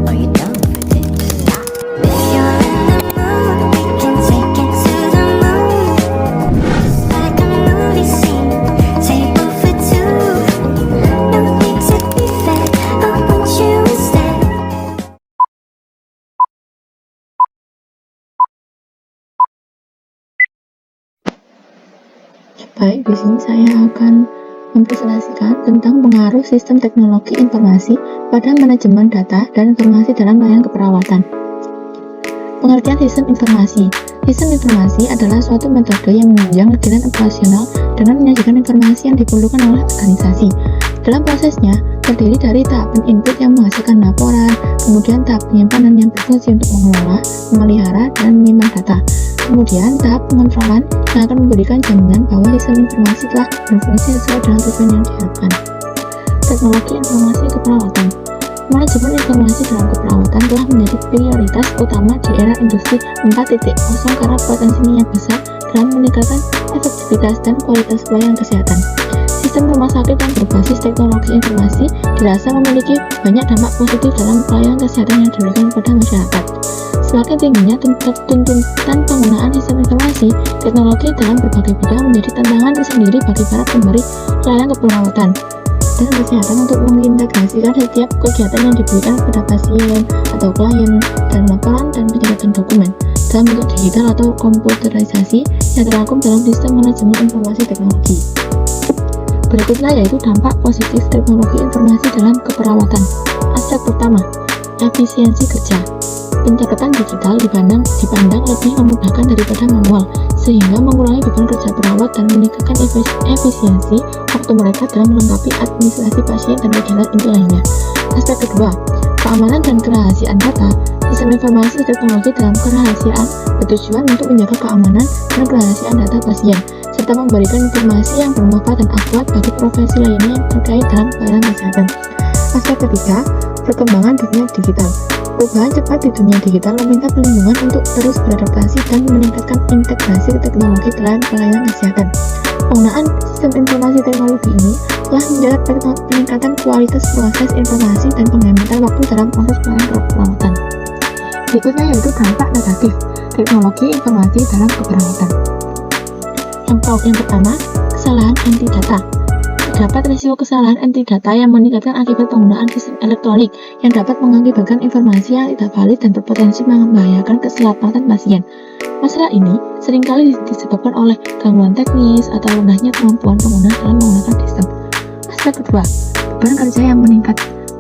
Are you down for this? If you're in the mood, we can take it to the moon. Just like a movie scene, table for two. No need to be fed, I want you instead. Baik, di sini saya akan mempresentasikan tentang pengaruh sistem teknologi informasi pada manajemen data dan informasi dalam layanan keperawatan. Pengertian sistem informasi. Sistem informasi adalah suatu metode yang menunjang kegiatan operasional dengan menyajikan informasi yang diperlukan oleh organisasi. Dalam prosesnya, terdiri dari tahapan input yang menghasilkan laporan, kemudian tahap penyimpanan yang berfungsi untuk mengelola, memelihara, dan menyimpan data. Kemudian, tahap pengontrolan yang akan memberikan jaminan bahwa sistem informasi telah berfungsi sesuai dengan tujuan yang diharapkan. Teknologi informasi keperawatan. Manajemen informasi dalam keperawatan telah menjadi prioritas utama di era industri 4.0 karena potensinya yang besar dalam meningkatkan efektivitas dan kualitas pelayanan kesehatan. Sistem rumah sakit yang berbasis teknologi informasi dirasa memiliki banyak dampak positif dalam pelayanan kesehatan yang diberikan kepada masyarakat. Semakin tingginya tuntutan penggunaan sistem informasi teknologi dalam berbagai bidang menjadi tantangan tersendiri bagi para pemberi layanan keperawatan dan kesehatan untuk mengintegrasikan setiap kegiatan yang diberikan kepada pasien atau klien dan laporan dan penyertaan dokumen dalam bentuk digital atau komputerisasi yang terangkum dalam sistem manajemen informasi teknologi. Berikutnya yaitu dampak positif teknologi informasi dalam keperawatan. Aspek pertama, efisiensi kerja. Pencatatan digital dipandang lebih memudahkan daripada manual, sehingga mengurangi beban kerja perawat dan meningkatkan efisiensi waktu mereka dalam melengkapi administrasi pasien dan kegiatan inti lainnya. Aspek kedua, keamanan dan kerahasiaan data. Sistem informasi teknologi dalam kerahasiaan bertujuan untuk menjaga keamanan dan kerahasiaan data pasien, serta memberikan informasi yang bermanfaat dan akurat bagi profesi lainnya yang terkait dalam pelayanan kesehatan. Aspek ketiga, perkembangan dunia digital. Perubahan cepat di dunia digital meminta perlindungan untuk terus beradaptasi dan meningkatkan integrasi teknologi dalam pelayanan kesehatan. Penggunaan sistem informasi teknologi ini telah menjaga peningkatan kualitas proses informasi dan penghematan waktu dalam proses pelayanan keperawatan. Berikutnya yaitu dampak negatif teknologi informasi dalam keperawatan. Yang pertama, kesalahan anti data. Terdapat risiko kesalahan anti data yang meningkatkan akibat penggunaan sistem elektronik yang dapat mengakibatkan informasi yang tidak valid dan berpotensi membahayakan keselamatan pasien. Masalah ini seringkali disebabkan oleh gangguan teknis atau rendahnya kemampuan pengguna dalam menggunakan sistem. Aspek kedua, beban kerja yang meningkat.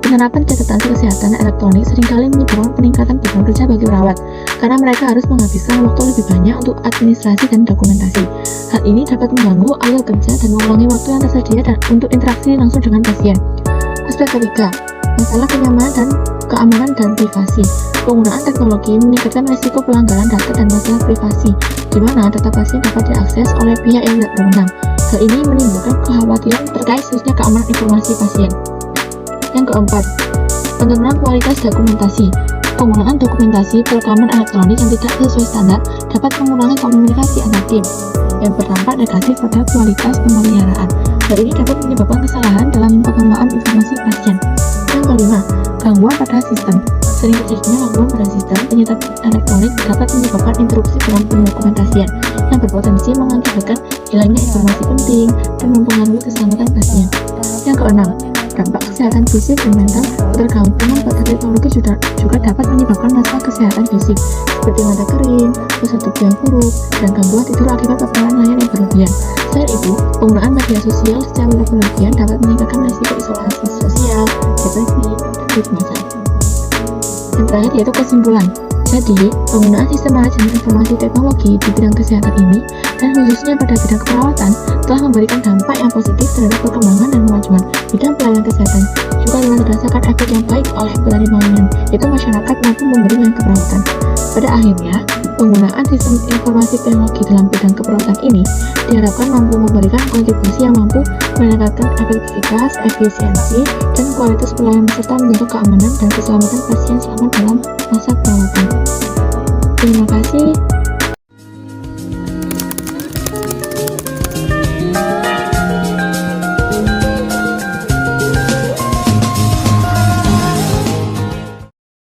Penerapan catatan kesehatan elektronik seringkali menyebabkan peningkatan beban kerja bagi perawat, karena mereka harus menghabiskan waktu lebih banyak untuk administrasi dan dokumentasi. Hal ini dapat mengganggu alur kerja dan mengurangi waktu yang tersedia untuk interaksi langsung dengan pasien. Aspek ketiga, masalah keamanan dan privasi. Penggunaan teknologi meningkatkan risiko pelanggaran data dan masalah privasi, di mana data pasien dapat diakses oleh pihak yang tidak berwenang. Hal ini menimbulkan kekhawatiran terkait khususnya keamanan informasi pasien. Yang keempat, penurunan kualitas dokumentasi. Penggunaan dokumentasi perekaman elektronik yang tidak sesuai standar dapat mengurangi komunikasi antar tim, yang berdampak negatif pada kualitas pemeliharaan. Hal ini dapat menyebabkan kesalahan dalam pengelolaan informasi pasien. Yang kelima, gangguan pada sistem. Sering terjadinya gangguan pada sistem penyertaan elektronik dapat menyebabkan interupsi dalam pendokumentasian yang berpotensi mengakibatkan hilangnya informasi penting dan mempengaruhi keselamatan pasien. Yang keenam, dampak kesehatan fisik dan mental. Ketergantungan pada teknologi juga dapat menyebabkan masalah kesehatan fisik seperti mata kering, pusat tubuh yang buruk, dan gangguan tidur akibat paparan layar yang berlebihan. Selain itu, penggunaan media sosial secara berlebihan dapat meningkatkan risiko isolasi sosial, depresi, dan kecemasan. Yang terakhir yaitu kesimpulan. Jadi, penggunaan sistem manajemen informasi teknologi di bidang kesehatan ini, dan khususnya pada bidang keperawatan, telah memberikan dampak yang positif terhadap perkembangan dan kemajuan bidang pelayanan kesehatan, juga telah dirasakan efek yang baik oleh penerima layanan, yaitu masyarakat maupun pemberi layanan keperawatan. Pada akhirnya, penggunaan sistem informasi teknologi dalam bidang keperawatan ini diharapkan mampu memberikan kontribusi yang mampu meningkatkan efektivitas, efisiensi, dan kualitas pelayanan serta menjaga keamanan dan keselamatan pasien selama dalam masa perawatan. Terima kasih.